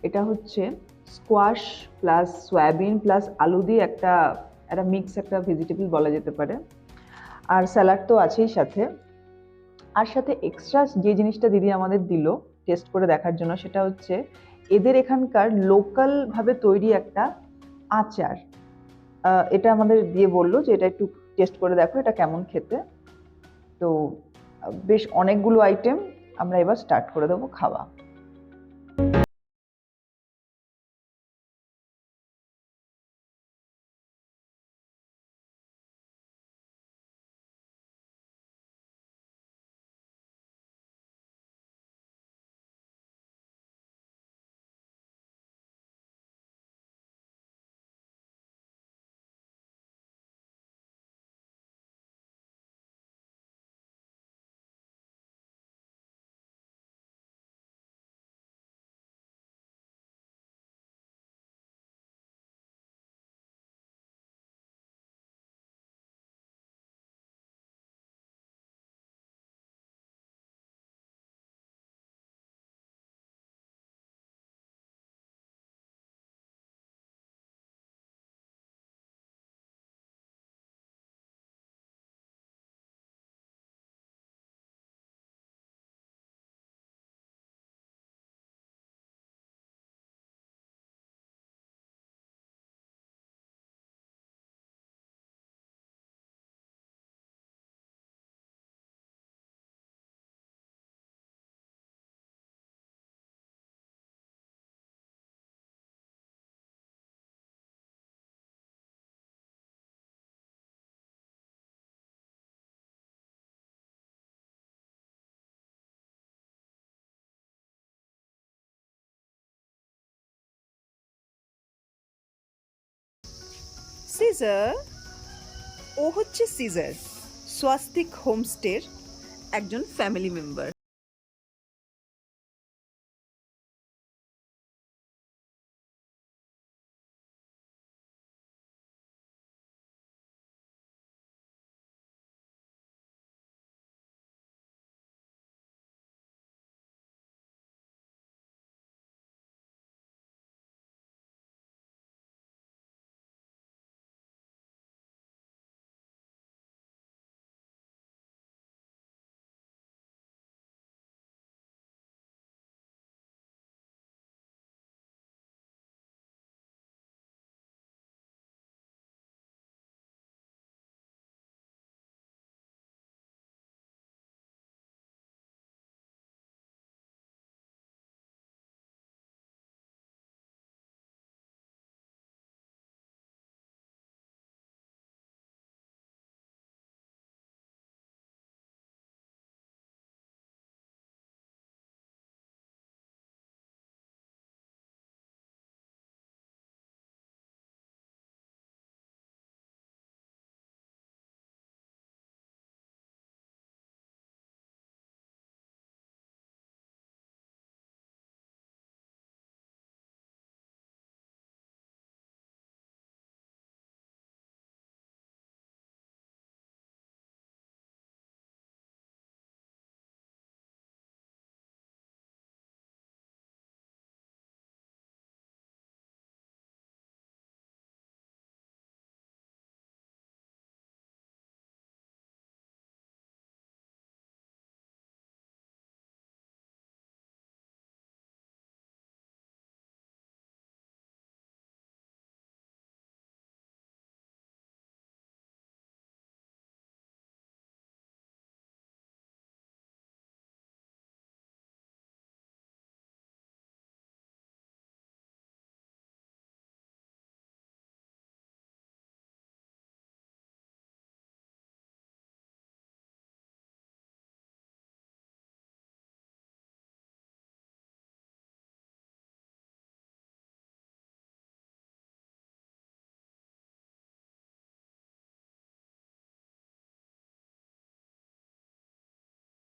এটা হচ্ছে squash plus soybean plus আলু দিয়ে একটা মিক্স একটা ভেজিটেবল বলা যেতে পারে। আর স্যালাড তো আছেই সাথে। আর সাথে এক্সট্রা যে জিনিসটা দিদি আমাদের দিল টেস্ট করে দেখার জন্য, সেটা হচ্ছে এদের এখানকার লোকাল ভাবে তৈরি একটা আচার। এটা আমাদের দিয়ে বললো যে এটা একটু টেস্ট করে দেখো এটা কেমন খেতে। তো বেশ অনেকগুলো আইটেম, আমরা এবার স্টার্ট করে দেবো খাওয়া। সিজার, ও হচ্ছে সিজার, স্বাস্তিক হোমস্টের একজন ফ্যামিলি মেম্বার।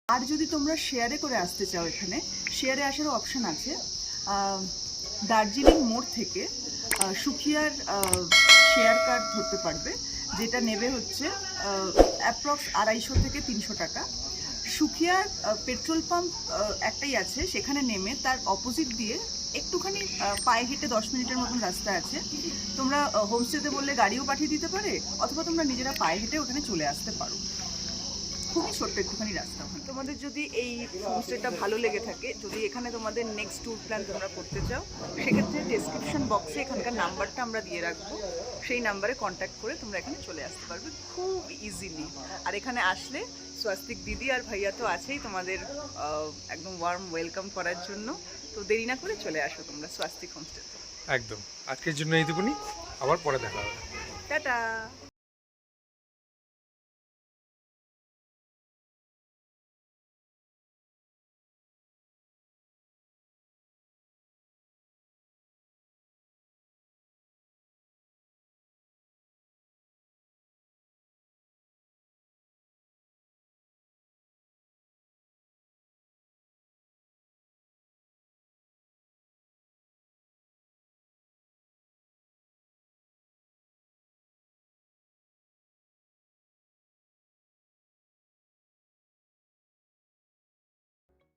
আর যদি তোমরা শেয়ারে করে আসতে চাও, এখানে শেয়ারে আসারও অপশান আছে। দার্জিলিং মোড় থেকে সুখিয়ার শেয়ার কার্ড ধরতে পারবে, যেটা নেবে হচ্ছে অ্যাপ্রক্স 250 থেকে 300 টাকা। সুখিয়ার পেট্রোল পাম্প একটাই আছে, সেখানে নেমে তার অপোজিট দিয়ে একটুখানি পায়ে হেঁটে 10 মিনিটের মতন রাস্তা আছে। তোমরা হোমস্টেতে বললে গাড়িও পাঠিয়ে দিতে পারে, অথবা তোমরা নিজেরা পায়ে হেঁটে ওখানে চলে আসতে পারো। খুবই ছোট্ট একটুখানি রাস্তা ওখানে। তোমাদের যদি এই হোমস্টেটা ভালো লেগে থাকে, যদি এখানে তোমাদের নেক্সট ট্যুর প্ল্যান তোমরা করতে চাও, সেক্ষেত্রে ডেসক্রিপশন বক্সে এখানকার নাম্বারটা আমরা দিয়ে রাখবো। সেই নাম্বারে কন্ট্যাক্ট করে তোমরা এখানে চলে আসতে পারবে খুব ইজিলি। আর এখানে আসলে স্বাস্তিক দিদি আর ভাইয়া তো আছেই তোমাদের একদম ওয়ার্ম ওয়েলকাম করার জন্য। তো দেরি না করে চলে আসো তোমরা স্বাস্তিক হোমস্টেতে। একদম, আজকের জন্য এইটুকুনি, আবার পরে দেখা হবে। টাটা।